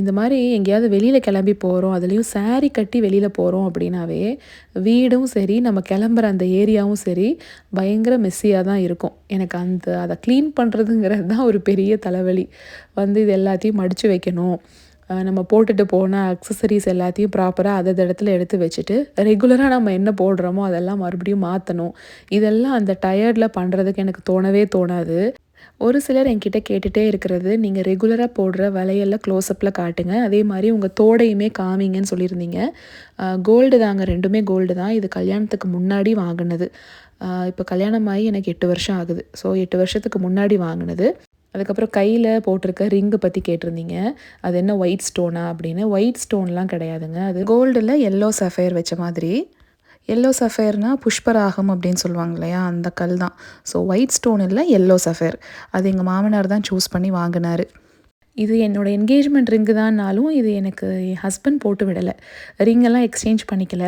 இந்த மாதிரி எங்கேயாவது வெளியில் கிளம்பி போகிறோம், அதுலேயும் சாரீ கட்டி வெளியில் போகிறோம் அப்படின்னாவே வீடும் சரி, நம்ம கிளம்புற அந்த ஏரியாவும் சரி பயங்கர மெஸ்ஸியாக தான் இருக்கும். எனக்கு அதை க்ளீன் பண்ணுறதுங்கிறது தான் ஒரு பெரிய தலைவலி. இது எல்லாத்தையும் மடித்து வைக்கணும். நம்ம போட்டுட்டு போன அக்சசரிஸ் எல்லாத்தையும் ப்ராப்பராக அதது இடத்துல எடுத்து வச்சுட்டு ரெகுலராக நம்ம என்ன போடுறோமோ அதெல்லாம் மறுபடியும் மாற்றணும். இதெல்லாம் அந்த டயர்டில் பண்ணுறதுக்கு எனக்கு தோணவே தோணாது. ஒரு சிலர் என்கிட்ட கேட்டுகிட்டே இருக்கிறது, நீங்கள் ரெகுலராக போடுற வளையலில் க்ளோஸ்அப்பில் காட்டுங்க, அதே மாதிரி உங்கள் தோடையுமே காமிங்கன்னு சொல்லியிருந்தீங்க. கோல்டு தாங்க, 2மே கோல்டு தான். இது கல்யாணத்துக்கு முன்னாடி வாங்கினது. இப்போ கல்யாணம் ஆகி எனக்கு 8 வருஷம் ஆகுது. ஸோ 8 வருஷத்துக்கு முன்னாடி வாங்கினது. அதுக்கப்புறம் கையில் போட்டிருக்க ரிங்கு பற்றி கேட்டிருந்தீங்க. அது என்ன ஒயிட் ஸ்டோனா அப்படின்னு. ஒயிட் ஸ்டோன்லாம் கிடையாதுங்க. அது கோல்டில் எல்லோ சஃபயர் வச்ச மாதிரி. எல்லோ சஃபயர்னால் புஷ்பராகம் அப்படின்னு சொல்லுவாங்க இல்லையா, அந்த கல் தான். ஸோ ஒயிட் ஸ்டோன் இல்லை, எல்லோ சஃபயர். அது எங்கள் மாமனார் தான் சூஸ் பண்ணி வாங்கினார். இது என்னோடய என்கேஜ்மெண்ட் ரிங்கு தான்னாலும் இது எனக்கு என் ஹஸ்பண்ட் போட்டு விடலை. ரிங்கெல்லாம் எக்ஸ்சேஞ்ச் பண்ணிக்கல.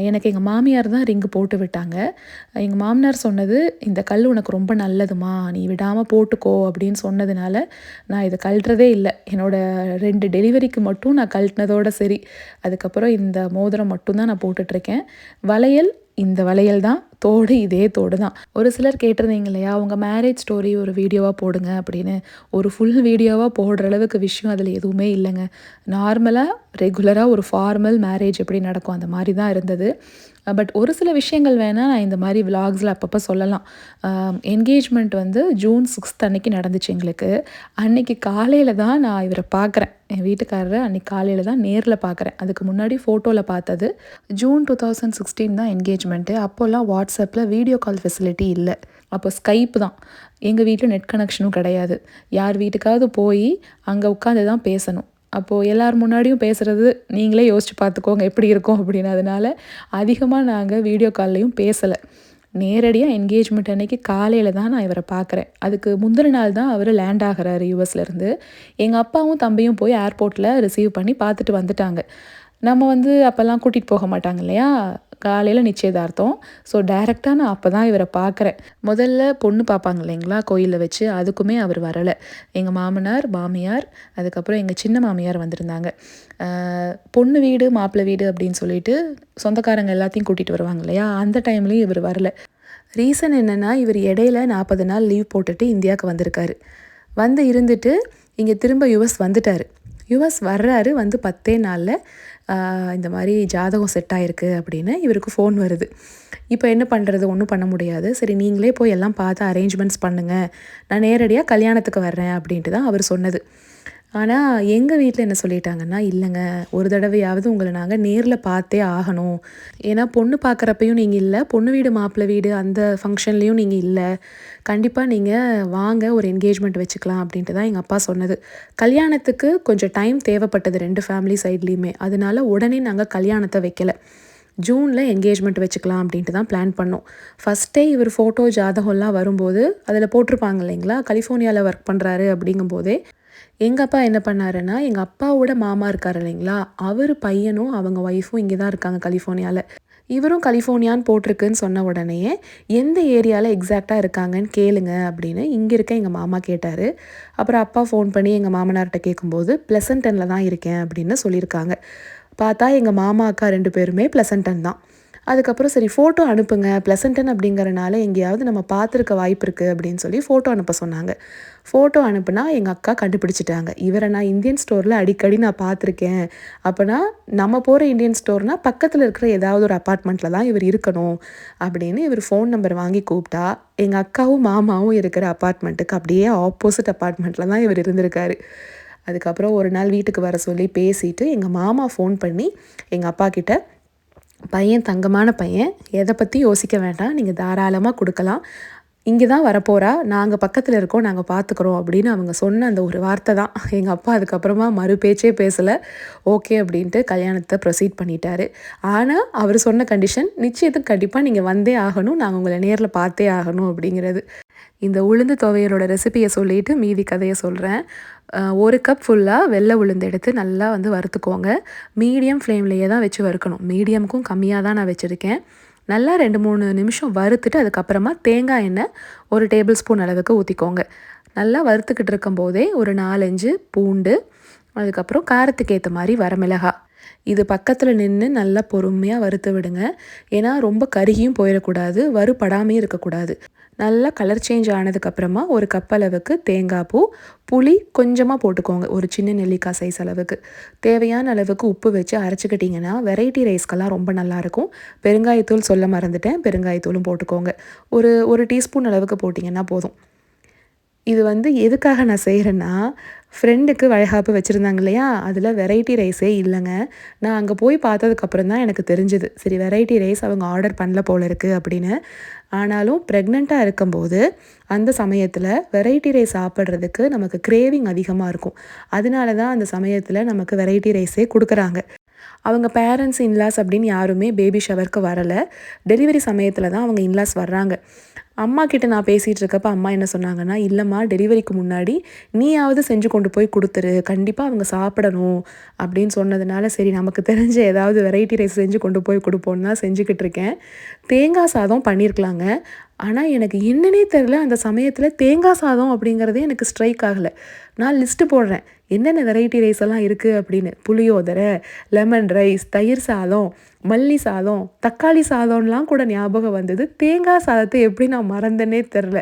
எனக்கு எங்கள் மாமியார் தான் ரிங்கு போட்டு விட்டாங்க. எங்கள் மாமனார் சொன்னது, இந்த கல் உனக்கு ரொம்ப நல்லதுமா, நீ விடாமல் போட்டுக்கோ அப்படின்னு சொன்னதுனால நான் இதை கழட்டுறதே இல்லை. என்னோடய 2 டெலிவரிக்கு மட்டும் நான் கழட்டினதோடு சரி. அதுக்கப்புறம் இந்த மோதிரம் மட்டும்தான் நான் போட்டுட்ருக்கேன். வளையல் இந்த வளையல் தான், தோடு இதே தோடு தான். ஒரு சிலர் கேட்டிருந்தீங்க இல்லையா, உங்கள் மேரேஜ் ஸ்டோரி ஒரு வீடியோவாக போடுங்க அப்படின்னு. ஒரு ஃபுல் வீடியோவாக போடுற அளவுக்கு விஷயம் அதில் எதுவுமே இல்லைங்க. நார்மலாக ரெகுலராக ஒரு ஃபார்மல் மேரேஜ் எப்படி நடக்கும் அந்த மாதிரி தான் இருந்தது. பட் ஒரு சில விஷயங்கள் வேணால் நான் இந்த மாதிரி விலாக்ஸில் அப்பப்போ சொல்லலாம். என்கேஜ்மெண்ட் ஜூன் 6 அன்னைக்கு நடந்துச்சு எங்களுக்கு. அன்னைக்கு காலையில் தான் நான் இவரை பார்க்குறேன். என் வீட்டுக்காரரை அன்றைக்கி காலையில் தான் நேரில் பார்க்குறேன். அதுக்கு முன்னாடி ஃபோட்டோவில் பார்த்தது. ஜூன் 2016 தான் என்கேஜ்மெண்ட்டு. அப்போல்லாம் வாட்ஸ்அப்பில் வீடியோ கால் ஃபெசிலிட்டி இல்லை. அப்போ ஸ்கைப் தான். எங்கள் வீட்டில் நெட் கனெக்ஷனும் கிடையாது. யார் வீட்டுக்காவது போய் அங்கே உட்காந்து தான் பேசணும். அப்போது எல்லோரும் முன்னாடியும் பேசுகிறது நீங்களே யோசித்து பார்த்துக்கோங்க எப்படி இருக்கும் அப்படின்னு. அதனால் அதிகமாக நாங்கள் வீடியோ கால்லையும் பேசலை. நேரடியாக என்கேஜ்மெண்ட் அன்னைக்கு காலையில் தான் நான் இவரை பார்க்குறேன். அதுக்கு முந்தின நாள் தான் அவர் லேண்ட் ஆகிறாரு யூஎஸ்லேருந்து. எங்கள் அப்பாவும் தம்பியும் போய் ஏர்போர்ட்டில் ரிசீவ் பண்ணி பார்த்துட்டு வந்துட்டாங்க. நம்ம அப்போல்லாம் கூட்டிகிட்டு போக மாட்டாங்க இல்லையா, காலையில் நிச்சயதார்த்தம். ஸோ டைரெக்டாக நான் அப்போ தான் இவரை பார்க்குறேன். முதல்ல பொண்ணு பார்ப்பாங்க இல்லைங்களா கோயிலில் வச்சு, அதுக்குமே அவர் வரலை. எங்கள் மாமனார், மாமியார், அதுக்கப்புறம் எங்கள் சின்ன மாமியார் வந்திருந்தாங்க. பொண்ணு வீடு மாப்பிள்ளை வீடு அப்படின்னு சொல்லிட்டு சொந்தக்காரங்க எல்லாத்தையும் கூட்டிகிட்டு வருவாங்க இல்லையா, அந்த டைம்லேயும் இவர் வரலை. ரீசன் என்னென்னா, இவர் இடையில 40 நாள் லீவ் போட்டுட்டு இந்தியாவுக்கு வந்திருக்காரு. இருந்துட்டு இங்கே திரும்ப யுஎஸ் வந்துட்டார். யுஎஸ் வர்றாரு. 10 நாளில் இந்த மாதிரி ஜாதகம் செட் ஆகிருக்கு அப்படின்னு இவருக்கு ஃபோன் வருது. இப்போ என்ன பண்ணுறது, ஒன்றும் பண்ண முடியாது. சரி நீங்களே போய் எல்லாம் பார்த்து அரேஞ்ச்மெண்ட்ஸ் பண்ணுங்கள், நான் நேரடியாக கல்யாணத்துக்கு வர்றேன் அப்படின்ட்டு தான் அவர் சொன்னது. ஆனால் எங்கள் வீட்டில் என்ன சொல்லிட்டாங்கன்னா, இல்லைங்க, ஒரு தடவையாவது உங்களை நாங்கள் நேரில் பார்த்தே ஆகணும். ஏன்னா பொண்ணு பார்க்குறப்பையும் நீங்கள் இல்லை, பொண்ணு வீடு மாப்பிள்ளை வீடு அந்த ஃபங்க்ஷன்லேயும் நீங்கள் இல்லை, கண்டிப்பாக நீங்கள் வாங்க ஒரு என்கேஜ்மெண்ட் வச்சுக்கலாம் அப்படின்ட்டு தான் எங்கள் அப்பா சொன்னது. கல்யாணத்துக்கு கொஞ்சம் டைம் தேவைப்பட்டது 2 ஃபேமிலி சைட்லேயுமே. அதனால உடனே நாங்கள் கல்யாணத்தை வைக்கலை. ஜூனில் என்கேஜ்மெண்ட் வச்சுக்கலாம் அப்படின்ட்டு தான் பிளான் பண்ணோம். ஃபஸ்ட்டே இவர் ஃபோட்டோ ஜாதகம்லாம் வரும்போது அதில் போட்டிருப்பாங்க இல்லைங்களா, கலிஃபோர்னியாவில் ஒர்க் பண்ணுறாரு அப்படிங்கும்போதே எங்கள் அப்பா என்ன பண்ணாருன்னா, எங்கள் அப்பாவோட மாமா இருக்கார் இல்லைங்களா, அவர் பையனும் அவங்க ஒய்ஃபும் இங்கே தான் இருக்காங்க கலிஃபோர்னியாவில். இவரும் கலிஃபோர்னியான்னு போட்டிருக்குன்னு சொன்ன உடனேயே எந்த ஏரியாவில் எக்ஸாக்டாக இருக்காங்கன்னு கேளுங்க அப்படின்னு இங்கே இருக்க எங்கள் மாமா கேட்டார். அப்புறம் அப்பா ஃபோன் பண்ணி எங்கள் மாமனார்கிட்ட கேட்கும்போது ப்ளசன்டனில் தான் இருக்கேன் அப்படின்னு சொல்லியிருக்காங்க. பார்த்தா எங்கள் மாமா அக்கா 2 பேருமே ப்ளசன்டன் தான். அதுக்கப்புறம் சரி ஃபோட்டோ அனுப்புங்க, ப்ளசன்டன் அப்படிங்கிறனால எங்கேயாவது நம்ம பார்த்துருக்க வாய்ப்பு இருக்குது அப்படின்னு சொல்லி ஃபோட்டோ அனுப்ப சொன்னாங்க. ஃபோட்டோ அனுப்புனா எங்கள் அக்கா கண்டுபிடிச்சிட்டாங்க. இவரை நான் இந்தியன் ஸ்டோரில் அடிக்கடி நான் பார்த்துருக்கேன். அப்போனா நம்ம போகிற இந்தியன் ஸ்டோர்னால் பக்கத்தில் இருக்கிற ஏதாவது ஒரு அப்பார்ட்மெண்ட்டில் தான் இவர் இருக்கணும் அப்படின்னு இவர் ஃபோன் நம்பர் வாங்கி கூப்பிட்டா எங்கள் அக்காவும் மாமாவும் இருக்கிற அப்பார்ட்மெண்ட்டுக்கு அப்படியே ஆப்போசிட் அப்பார்ட்மெண்ட்டில் தான் இவர் இருந்திருக்காரு. அதுக்கப்புறம் ஒரு நாள் வீட்டுக்கு வர சொல்லி பேசிட்டு எங்கள் மாமா ஃபோன் பண்ணி எங்கள் அப்பா கிட்ட, பையன் தங்கமான பையன், எதை பற்றி யோசிக்க வேண்டாம், நீங்கள் தாராளமாக கொடுக்கலாம், இங்கே தான் வரப்போகிறா, நாங்கள் பக்கத்தில் இருக்கோம், நாங்கள் பார்த்துக்குறோம் அப்படின்னு அவங்க சொன்ன அந்த ஒரு வார்த்தை தான். எங்கள் அப்பா அதுக்கப்புறமா மறு பேச்சே பேசலை, ஓகே அப்படின்ட்டு கல்யாணத்தை ப்ரொசீட் பண்ணிட்டாரு. ஆனால் அவர் சொன்ன கண்டிஷன், நிச்சயத்துக்கு கண்டிப்பாக நீங்கள் வந்தே ஆகணும், நாங்கள் உங்களை நேரில் பார்த்தே ஆகணும் அப்படிங்கிறது. இந்த உளுந்து துவையலோட ரெசிபியை சொல்லிவிட்டு மீதி கதையை சொல்கிறேன். 1 கப் ஃபுல்லாக வெள்ளை உளுந்து எடுத்து நல்லா வறுத்துக்கோங்க. மீடியம் ஃப்ளேம்லேயே தான் வச்சு வறுக்கணும். மீடியமுக்கும் கம்மியாக தான் நான் வச்சுருக்கேன். நல்லா 2-3 நிமிஷம் வறுத்துட்டு அதுக்கப்புறமா தேங்காய் எண்ணெய் 1 டேபிள் ஸ்பூன் அளவுக்கு ஊற்றிக்கோங்க. நல்லா வறுத்துக்கிட்டு இருக்கும்போதே ஒரு 4-5 பூண்டு, அதுக்கப்புறம் காரத்துக்கு ஏற்ற மாதிரி வரமிளகாய், இது பக்கத்தில் நின்று நல்லா பொறுமையாக வறுத்து விடுங்க. ஏன்னா ரொம்ப கருகியும் போயிடக்கூடாது, வறுபடாமையும் இருக்கக்கூடாது. நல்லா கலர் சேஞ்ச் ஆனதுக்கப்புறமா 1 கப் அளவுக்கு தேங்காய் பூ, புளி கொஞ்சமாக போட்டுக்கோங்க, ஒரு சின்ன நெல்லிக்காய் சைஸ் அளவுக்கு. தேவையான அளவுக்கு உப்பு வச்சு அரைச்சிக்கிட்டிங்கன்னா வெரைட்டி ரைஸ்க்கெல்லாம் ரொம்ப நல்லாயிருக்கும். பெருங்காயத்தூள் சொல்ல மறந்துட்டேன், பெருங்காயத்தூளும் போட்டுக்கோங்க. ஒரு டீஸ்பூன் அளவுக்கு போட்டிங்கன்னா போதும். இது எதுக்காக நான் செய்கிறேன்னா, ஃப்ரெண்டுக்கு வளைகாப்பு வச்சுருந்தாங்க இல்லையா, அதில் வெரைட்டி ரைஸே இல்லைங்க. நான் அங்கே போய் பார்த்ததுக்கப்புறம் தான் எனக்கு தெரிஞ்சுது, சரி வெரைட்டி ரைஸ் அவங்க ஆர்டர் பண்ணல போல இருக்குது அப்படின்னு. ஆனாலும் ப்ரெக்னெண்ட்டாக இருக்கும்போது அந்த சமயத்தில் வெரைட்டி ரைஸ் சாப்பிட்றதுக்கு நமக்கு கிரேவிங் அதிகமாக இருக்கும். அதனால தான் அந்த சமயத்தில் நமக்கு வெரைட்டி ரைஸே கொடுக்குறாங்க. அவங்க பேரண்ட்ஸ் இன்லாஸ் அப்படின்னு யாருமே பேபி ஷவருக்கு வரலை. டெலிவரி சமயத்தில் தான் அவங்க இன்லாஸ் வர்றாங்க. அம்மா கிட்ட நான் பேசிகிட்டு இருக்கப்போ அம்மா என்ன சொன்னாங்கன்னா, இல்லைம்மா டெலிவரிக்கு முன்னாடி நீயாவது செஞ்சு கொண்டு போய் கொடுத்துரு, கண்டிப்பாக அவங்க சாப்பிடணும் அப்படின்னு சொன்னதுனால சரி நமக்கு தெரிஞ்ச ஏதாவது வெரைட்டி ரைஸ் செஞ்சு கொண்டு போய் கொடுப்போன்னு தான் செஞ்சுக்கிட்டு இருக்கேன். தேங்காய் சாதம் பண்ணியிருக்கலாங்க. ஆனால் எனக்கு என்னன்னே தெரில, அந்த சமயத்தில் தேங்காய் சாதம் அப்படிங்கிறதே எனக்கு ஸ்ட்ரைக் ஆகலை. நான் லிஸ்ட்டு போடுறேன் என்னென்ன வெரைட்டி ரைஸ் எல்லாம் இருக்குது அப்படின்னு. புளியோதரை, லெமன் ரைஸ், தயிர் சாதம், மல்லி சாதம், தக்காளி சாதம்லாம் கூட ஞாபகம் வந்தது. தேங்காய் சாதத்தை எப்படி நான் மறந்தேன்னே தெரில.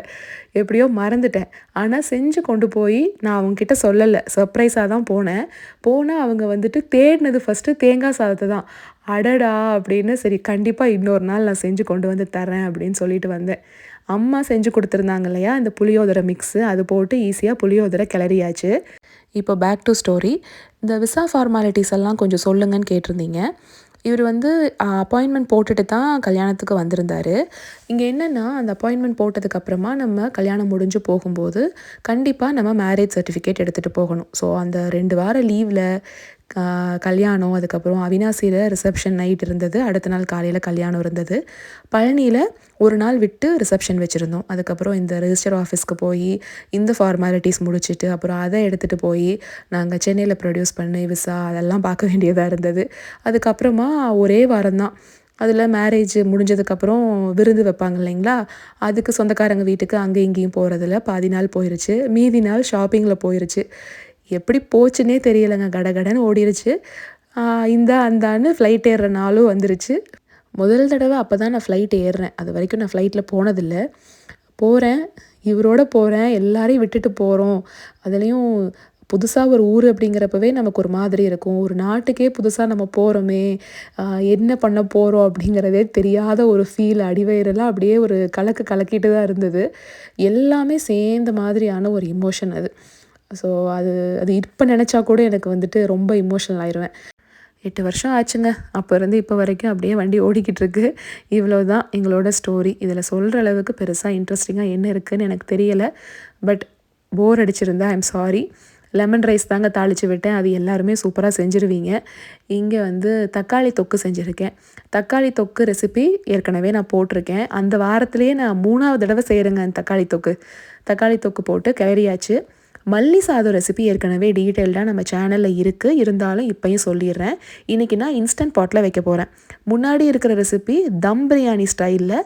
எப்படியோ மறந்துட்டேன். ஆனால் செஞ்சு கொண்டு போய் நான் அவங்கக்கிட்ட சொல்லலை, சர்ப்ரைஸாக தான் போனேன். போனால் அவங்க தேடினது ஃபஸ்ட்டு தேங்காய் சாதத்தை தான். அடடா அப்படின்னு சரி கண்டிப்பாக இன்னொரு நாள் நான் செஞ்சு கொண்டு தரேன் அப்படின்னு சொல்லிட்டு வந்தேன். அம்மா செஞ்சு கொடுத்துருந்தாங்க இல்லையா இந்த புளியோதரை மிக்ஸு, அது போட்டு ஈஸியாக புளியோதரை கிளறியாச்சு. இப்போ பேக் டு ஸ்டோரி. இந்த விசா ஃபார்மாலிட்டிஸ் எல்லாம் கொஞ்சம் சொல்லுங்கன்னு கேட்டிருந்தீங்க. இவர் அப்பாயின்மெண்ட் போட்டுட்டு தான் கல்யாணத்துக்கு வந்திருந்தார். இங்கே என்னென்னா, அந்த அப்பாயின்மெண்ட் போட்டதுக்கப்புறமா நம்ம கல்யாணம் முடிஞ்சு போகும்போது கண்டிப்பாக நம்ம மேரேஜ் சர்டிஃபிகேட் எடுத்துகிட்டு போகணும். ஸோ அந்த 2 வார லீவில் கல்யாணம், அதுக்கப்புறம் அவினாசியில் ரிசப்ஷன் நைட் இருந்தது, அடுத்த நாள் காலையில் கல்யாணம் இருந்தது. பழனியில் ஒரு நாள் விட்டு ரிசப்ஷன் வச்சுருந்தோம். அதுக்கப்புறம் இந்த ரெஜிஸ்டர் ஆஃபீஸ்க்கு போய் இந்த ஃபார்மாலிட்டிஸ் முடிச்சுட்டு அப்புறம் அதை எடுத்துகிட்டு போய் நாங்கள் சென்னையில் ப்ரொடியூஸ் பண்ணி விசா அதெல்லாம் பார்க்க வேண்டியதாக இருந்தது. அதுக்கப்புறமா ஒரே வாரம்தான். அதில் மேரேஜ் முடிஞ்சதுக்கப்புறம் விருந்து வைப்பாங்க இல்லைங்களா, அதுக்கு சொந்தக்காரங்க வீட்டுக்கு அங்கே இங்கேயும் போகிறதுல பாதி நாள் போயிடுச்சு. மீதி நாள் ஷாப்பிங்கில் போயிடுச்சு. எப்படி போச்சுன்னே தெரியலைங்க, கடகடன்னு ஓடிருச்சு. அந்தான்னு ஃப்ளைட் ஏறுற நாளும் வந்துருச்சு. முதல் தடவை அப்போ தான் நான் ஃப்ளைட் ஏறுறேன். அது வரைக்கும் நான் ஃப்ளைட்டில் போனதில்லை. போகிறேன், இவரோட போகிறேன், எல்லாரையும் விட்டுட்டு போகிறோம். அதுலேயும் புதுசாக ஒரு ஊர் அப்படிங்கிறப்பவே நமக்கு ஒரு மாதிரி இருக்கும். ஒரு நாட்டுக்கே புதுசாக நம்ம போகிறோமே, என்ன பண்ண போகிறோம் அப்படிங்கிறதே தெரியாத ஒரு ஃபீல். அடிவயிறெல்லாம் அப்படியே ஒரு கலக்கிட்டு தான் இருந்தது. எல்லாமே சேர்ந்த மாதிரியான ஒரு இமோஷன் அது. ஸோ அது இப்போ நினச்சா கூட எனக்கு ரொம்ப இமோஷனல் ஆயிடுவேன். 8 வருஷம் ஆச்சுங்க. அப்போ இருந்து இப்போ வரைக்கும் அப்படியே வண்டி ஓடிக்கிட்டு இருக்கு. இவ்வளோ தான் எங்களோட ஸ்டோரி. இதில் சொல்கிற அளவுக்கு பெருசாக இன்ட்ரெஸ்டிங்காக என்ன இருக்குதுன்னு எனக்கு தெரியலை. பட் போர் அடிச்சிருந்தா ஐம் சாரி. லெமன் ரைஸ் தாங்க தாளித்து விட்டேன். அது எல்லாருமே சூப்பராக செஞ்சுருவீங்க. இங்கே வந்து தக்காளி தொக்கு செஞ்சுருக்கேன். தக்காளி தொக்கு ரெசிபி ஏற்கனவே நான் போட்டிருக்கேன். அந்த வாரத்திலேயே நான் 3வது தடவை செய்கிறேங்க தக்காளி தொக்கு. தக்காளி தொக்கு போட்டு கிளறியாச்சு. மல்லி சாதம் ரெசிபி ஏற்கனவே டீட்டெயில்டாக நம்ம சேனலில் இருக்குது. இருந்தாலும் இப்போயும் சொல்லிடுறேன். இன்றைக்கி நான் இன்ஸ்டன்ட் பாட்டில் வைக்க போகிறேன். முன்னாடி இருக்கிற ரெசிபி தம் பிரியாணி ஸ்டைலில்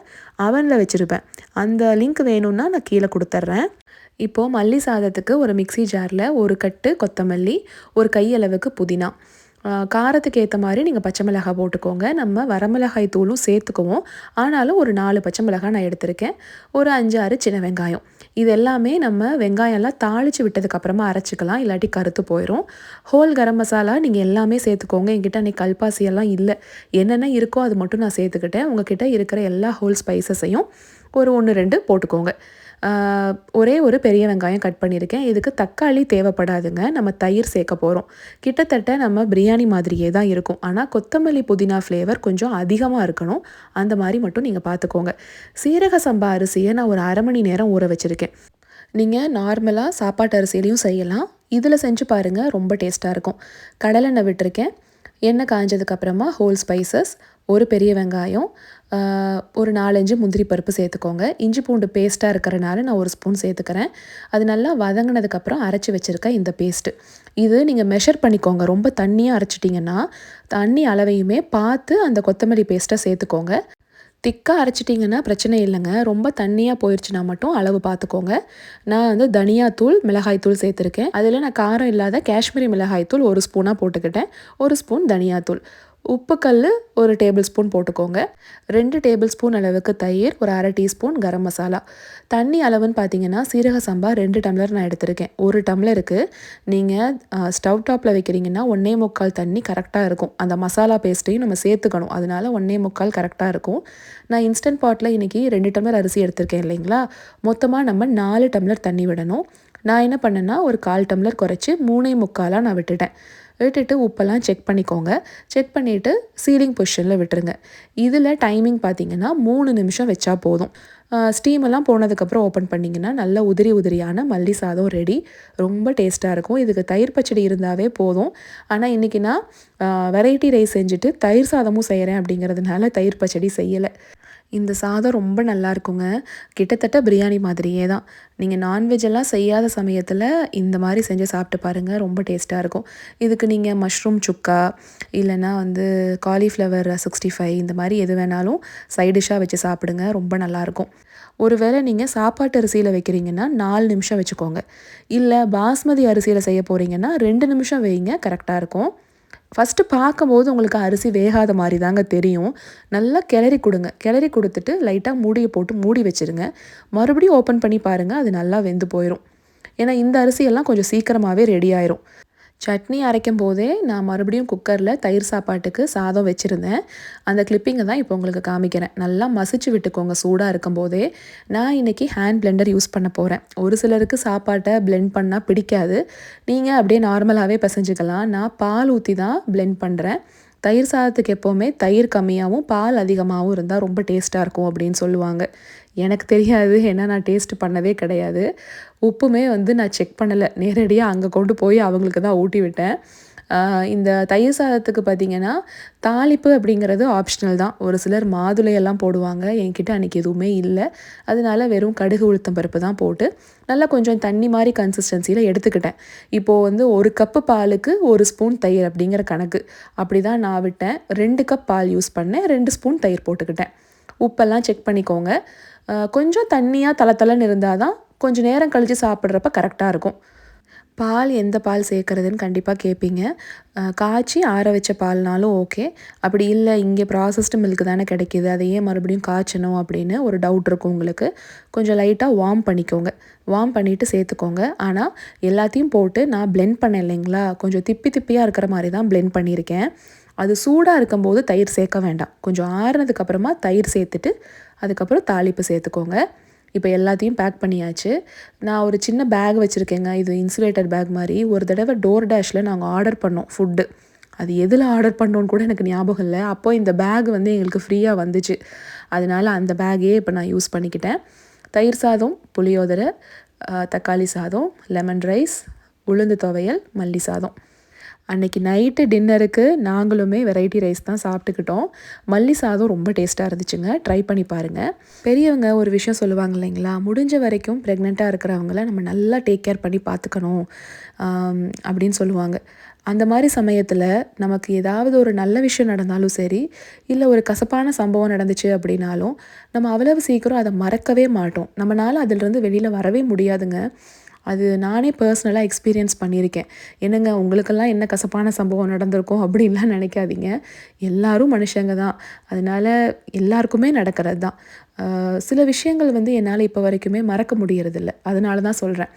அவனில் வச்சுருப்பேன். அந்த லிங்க் வேணும்னா நான் கீழே கொடுத்துட்றேன். இப்போது மல்லி சாதத்துக்கு ஒரு மிக்ஸி ஜாரில் ஒரு கட்டு கொத்தமல்லி, ஒரு கையளவுக்கு புதினா, காரத்துக்கு ஏற்ற மாதிரி நீங்கள் பச்சை மிளகாய் போட்டுக்கோங்க. நம்ம வரமிளகாய் தூளும் சேர்த்துக்குவோம். ஆனாலும் ஒரு 4 பச்சை மிளகாய் நான் எடுத்திருக்கேன். ஒரு 5, 6 சின்ன வெங்காயம். இது எல்லாமே நம்ம வெங்காயம்லாம் தாளித்து விட்டதுக்கப்புறமா அரைச்சிக்கலாம், இல்லாட்டி கருத்து போயிடும். ஹோல் கரம் மசாலா நீங்கள் எல்லாமே சேர்த்துக்கோங்க. என்கிட்ட அன்றைக்கி கல்பாசியெல்லாம் இல்லை. என்னென்ன இருக்கோ அது மட்டும் நான் சேர்த்துக்கிட்டேன். உங்ககிட்ட இருக்கிற எல்லா ஹோல் ஸ்பைசஸையும் ஒரு 1, 2 போட்டுக்கோங்க. ஒரே ஒரு பெரிய வெங்காயம் கட் பண்ணியிருக்கேன். இதுக்கு தக்காளி தேவைப்படாதுங்க. நம்ம தயிர் சேர்க்க போகிறோம். கிட்டத்தட்ட நம்ம பிரியாணி மாதிரியே தான் இருக்கும். ஆனால் கொத்தமல்லி புதினா ஃப்ளேவர் கொஞ்சம் அதிகமாக இருக்கணும். அந்த மாதிரி மட்டும் நீங்கள் பார்த்துக்கோங்க. சீரக சம்பா அரிசியை நான் ஒரு 1/2 மணி நேரம் ஊற வச்சுருக்கேன். நீங்கள் நார்மலாக சாப்பாட்டு அரிசியிலையும் செய்யலாம். இதில் செஞ்சு பாருங்கள், ரொம்ப டேஸ்ட்டாக இருக்கும். கடலெண்ணெய் விட்டுருக்கேன். எண்ணெய் காஞ்சதுக்கப்புறமா ஹோல் ஸ்பைசஸ், ஒரு பெரிய வெங்காயம், ஒரு 4-5 முந்திரி பருப்பு சேர்த்துக்கோங்க. இஞ்சி பூண்டு பேஸ்ட்டாக இருக்கிறனால நான் 1 ஸ்பூன் சேர்த்துக்கிறேன். அது நல்லா வதங்கினதுக்கப்புறம் அரைச்சி வச்சுருக்கேன் இந்த பேஸ்ட்டு. இது நீங்கள் மெஷர் பண்ணிக்கோங்க. ரொம்ப தண்ணியாக அரைச்சிட்டிங்கன்னா தண்ணி அளவையுமே பார்த்து அந்த கொத்தமல்லி பேஸ்ட்டை சேர்த்துக்கோங்க. திக்காக அரைச்சிட்டிங்கன்னா பிரச்சனை இல்லைங்க. ரொம்ப தண்ணியாக போயிடுச்சுன்னா மட்டும் அளவு பார்த்துக்கோங்க. நான் வந்து தனியாத்தூள், மிளகாய்த்தூள் சேர்த்துருக்கேன். அதில் நான் காரம் இல்லாத காஷ்மீரி மிளகாய்த்தூள் 1 ஸ்பூனாக போட்டுக்கிட்டேன். 1 ஸ்பூன் தனியாத்தூள், உப்புக்கல் 1 டேபிள் ஸ்பூன் போட்டுக்கோங்க. 2 டேபிள் ஸ்பூன் அளவுக்கு தயிர், ஒரு 1/2 டீஸ்பூன் கரம் மசாலா. தண்ணி அளவுன்னு பார்த்தீங்கன்னா சீரக சம்பா 2 டம்ளர் நான் எடுத்திருக்கேன். 1 டம்ளருக்கு நீங்கள் ஸ்டவ் டாப்பில் வைக்கிறீங்கன்னா 1.25 தண்ணி கரெக்டாக இருக்கும். அந்த மசாலா பேஸ்ட்டையும் நம்ம சேர்த்துக்கணும். அதனால 1.25 கரெக்டாக இருக்கும். நான் இன்ஸ்டன்ட் பாட்டில் இன்றைக்கி 2 டம்ளர் அரிசி எடுத்திருக்கேன் இல்லைங்களா? மொத்தமாக நம்ம 4 டம்ளர் தண்ணி விடணும். நான் என்ன பண்ணேன்னா ஒரு 1/4 டம்ளர் குறைச்சி 3.25 நான் விட்டுட்டு உப்பெல்லாம் செக் பண்ணிக்கோங்க. செக் பண்ணிவிட்டு சீலிங் பொசிஷனில் விட்டுருங்க. இதில் டைமிங் பார்த்தீங்கன்னா 3 நிமிஷம் வச்சா போதும். ஸ்டீமெல்லாம் போனதுக்கப்புறம் ஓப்பன் பண்ணிங்கன்னா நல்ல உதிரியான மல்லி சாதம் ரெடி. ரொம்ப டேஸ்ட்டாக இருக்கும். இதுக்கு தயிர் பச்சடி இருந்தாவே போதும். ஆனால் இன்றைக்கி நான் வெரைட்டி ரைஸ் செஞ்சுட்டு தயிர் சாதமும் செய்கிறேன் அப்படிங்கிறதுனால தயிர் பச்சடி செய்யலை. இந்த சாதம் ரொம்ப நல்லா இருக்குங்க. கிட்டத்தட்ட பிரியாணி மாதிரியே தான். நீங்கள் நான்வெஜ் எல்லாம் செய்யாத சமயத்தில் இந்த மாதிரி செஞ்சு சாப்பிட்டு பாருங்கள், ரொம்ப டேஸ்ட்டாக இருக்கும். இதுக்கு நீங்கள் மஷ்ரூம் சுக்கா இல்லைன்னா வந்து காலிஃப்ளவர் 65 இந்த மாதிரி எது வேணாலும் சைட் டிஷ்ஷாக வச்சு சாப்பிடுங்க, ரொம்ப நல்லாயிருக்கும். ஒருவேளை நீங்கள் சாப்பாட்டு அரிசியில் வைக்கிறீங்கன்னா 4 நிமிஷம் வச்சுக்கோங்க. இல்லை பாஸ்மதி அரிசியில் செய்ய போகிறீங்கன்னா 2 நிமிஷம் வைங்க, கரெக்டாக இருக்கும். ஃபஸ்ட்டு பார்க்கும்போது உங்களுக்கு அரிசி வேகாத மாதிரி தாங்க தெரியும். நல்லா கிளறி கொடுங்க. கிளறி கொடுத்துட்டு லைட்டாக மூடியை போட்டு மூடி வச்சுருங்க. மறுபடியும் ஓப்பன் பண்ணி பாருங்கள், அது நல்லா வெந்து போயிடும். ஏன்னா இந்த அரிசியெல்லாம் கொஞ்சம் சீக்கிரமாகவே ரெடி ஆயிரும். சட்னி அரைக்கும் போதே நான் மறுபடியும் குக்கரில் தயிர் சாப்பாட்டுக்கு சாதம் வச்சுருந்தேன். அந்த கிளிப்பிங்கை தான் இப்போ உங்களுக்கு காமிக்கிறேன். நல்லா மசிச்சு விட்டுக்கோங்க சூடாக இருக்கும் போதே. நான் இன்றைக்கி ஹேண்ட் பிளெண்டர் யூஸ் பண்ண போகிறேன். ஒரு சிலருக்கு சாப்பாட்டை பிளெண்ட் பண்ணால் பிடிக்காது. நீங்கள் அப்படியே நார்மலாகவே பிசைஞ்சிக்கலாம். நான் பால் ஊற்றி தான் பிளெண்ட் பண்ணுறேன். தயிர் சாதத்துக்கு எப்போவுமே தயிர் கம்மியாகவும் பால் அதிகமாகவும் இருந்தால் ரொம்ப டேஸ்ட்டாக இருக்கும் அப்படின்னு சொல்லுவாங்க. எனக்கு தெரியாது, ஏன்னா நான் டேஸ்ட் பண்ணவே கிடையாது. உப்புமே வந்து நான் செக் பண்ணலை. நேரடியாக அங்கே கொண்டு போய் அவங்களுக்கு தான் ஊட்டி விட்டேன். இந்த தயிர் சாதத்துக்கு பார்த்திங்கன்னா தாளிப்பு அப்படிங்கிறது ஆப்ஷனல் தான். ஒரு சிலர் மாதுளையெல்லாம் போடுவாங்க. என்கிட்ட அன்றைக்கி எதுவுமே இல்லை. அதனால வெறும் கடுகு உளுத்தம் பருப்பு தான் போட்டு நல்லா கொஞ்சம் தண்ணி மாதிரி கன்சிஸ்டன்சியில் எடுத்துக்கிட்டேன். இப்போது வந்து 1 கப்பு பாலுக்கு 1 ஸ்பூன் தயிர் அப்படிங்கிற கணக்கு அப்படி தான் நான் விட்டேன். 2 கப் பால் யூஸ் பண்ணேன், 2 ஸ்பூன் தயிர் போட்டுக்கிட்டேன். உப்பெல்லாம் செக் பண்ணிக்கோங்க. கொஞ்சம் தண்ணியாக தளன்னு இருந்தால் தான் கொஞ்சம் நேரம் கழித்து சாப்பிட்றப்ப கரெக்டாக இருக்கும். பால் எந்த பால் சேர்க்குறதுன்னு கண்டிப்பாக கேட்பீங்க. காய்ச்சி ஆற வச்ச பால்னாலும் ஓகே. அப்படி இல்லை இங்கே ப்ராசஸ்டு மில்க் தானே கிடைக்கிது, அதை ஏன் மறுபடியும் காய்ச்சணும் அப்படின்னு ஒரு டவுட் இருக்கும் உங்களுக்கு. கொஞ்சம் லைட்டாக வார்ம் பண்ணிக்கோங்க. வார்ம் பண்ணிவிட்டு சேர்த்துக்கோங்க. ஆனால் எல்லாத்தையும் போட்டு நான் பிளெண்ட் பண்ணேன் இல்லைங்களா, கொஞ்சம் திப்பியாக இருக்கிற மாதிரி தான் பிளெண்ட் பண்ணியிருக்கேன். அது சூடாக இருக்கும்போது தயிர் சேர்க்க வேண்டாம். கொஞ்சம் ஆறுனதுக்கப்புறமா தயிர் சேர்த்துட்டு அதுக்கப்புறம் தாளிப்பு சேர்த்துக்கோங்க. இப்போ எல்லாத்தையும் பேக் பண்ணியாச்சு. நான் ஒரு சின்ன பேக் வச்சுருக்கேங்க. இது இன்சுலேட்டட் பேக் மாதிரி. ஒரு தடவை DoorDashல நாங்கள் ஆர்டர் பண்ணோம் ஃபுட்டு. அது எதில் ஆர்டர் பண்ணோன்னு கூட எனக்கு ஞாபகம் இல்லை. அப்போ இந்த பேக் வந்து எங்களுக்கு ஃப்ரீயாக வந்துச்சு. அதனால் அந்த பேக்கையே இப்போ நான் யூஸ் பண்ணிக்கிட்டேன். தயிர் சாதம், புளியோதரை, தக்காளி சாதம், லெமன் ரைஸ், உளுந்து துவையல், மல்லி சாதம். அன்றைக்கி நைட்டு டின்னருக்கு நாங்களுமே வெரைட்டி ரைஸ் தான் சாப்பிட்டுக்கிட்டோம். மல்லி சாதம் ரொம்ப டேஸ்ட்டாக இருந்துச்சுங்க. ட்ரை பண்ணி பாருங்கள். பெரியவங்க ஒரு விஷயம் சொல்லுவாங்க இல்லைங்களா, முடிஞ்ச வரைக்கும் ப்ரெக்னெண்ட்டாக இருக்கிறவங்கள நம்ம நல்லா டேக் கேர் பண்ணி பார்த்துக்கணும் அப்படின்னு சொல்லுவாங்க. அந்த மாதிரி சமயத்தில் நமக்கு ஏதாவது ஒரு நல்ல விஷயம் நடந்தாலும் சரி, இல்லை ஒரு கசப்பான சம்பவம் நடந்துச்சு அப்படின்னாலும் நம்ம அவ்வளவு சீக்கிரம் அதை மறக்கவே மாட்டோம். நம்மளால் அதிலிருந்து வெளியில் வரவே முடியாதுங்க. அது நானே பர்சனலாக எக்ஸ்பீரியன்ஸ் பண்ணியிருக்கேன். என்னங்க உங்களுக்கெல்லாம் என்ன கசப்பான சம்பவம் நடந்திருக்கும் அப்படின்லாம் நினைக்காதீங்க. எல்லாரும் மனுஷங்க தான். அதனால் எல்லாருக்குமே நடக்கிறது தான். சில விஷயங்கள் என்னால் இப்போ வரைக்குமே மறக்க முடியறதில்ல. அதனால தான் சொல்கிறேன்.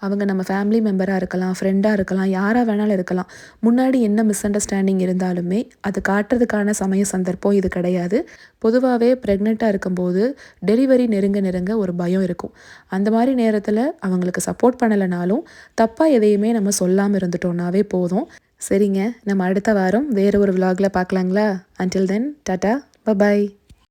அவங்க நம்ம ஃபேமிலி மெம்பராக இருக்கலாம், ஃப்ரெண்டாக இருக்கலாம், யாராக வேணாலும் இருக்கலாம். முன்னாடி என்ன மிஸ் அண்டர்ஸ்டாண்டிங் இருந்தாலுமே அது காட்டுறதுக்கான சமய சந்தர்ப்பம் இது கிடையாது. பொதுவாகவே ப்ரெக்னெண்ட்டாக இருக்கும்போது டெலிவரி நெருங்க நெருங்க ஒரு பயம் இருக்கும். அந்த மாதிரி நேரத்தில் அவங்களுக்கு சப்போர்ட் பண்ணலைனாலும் தப்பாக எதையுமே நம்ம சொல்லாமல் இருந்துட்டோம்னாவே போதும். சரிங்க, நம்ம அடுத்த வாரம் வேறு ஒரு விலாகில் பார்க்கலாங்களா? Until then tata, bye bye.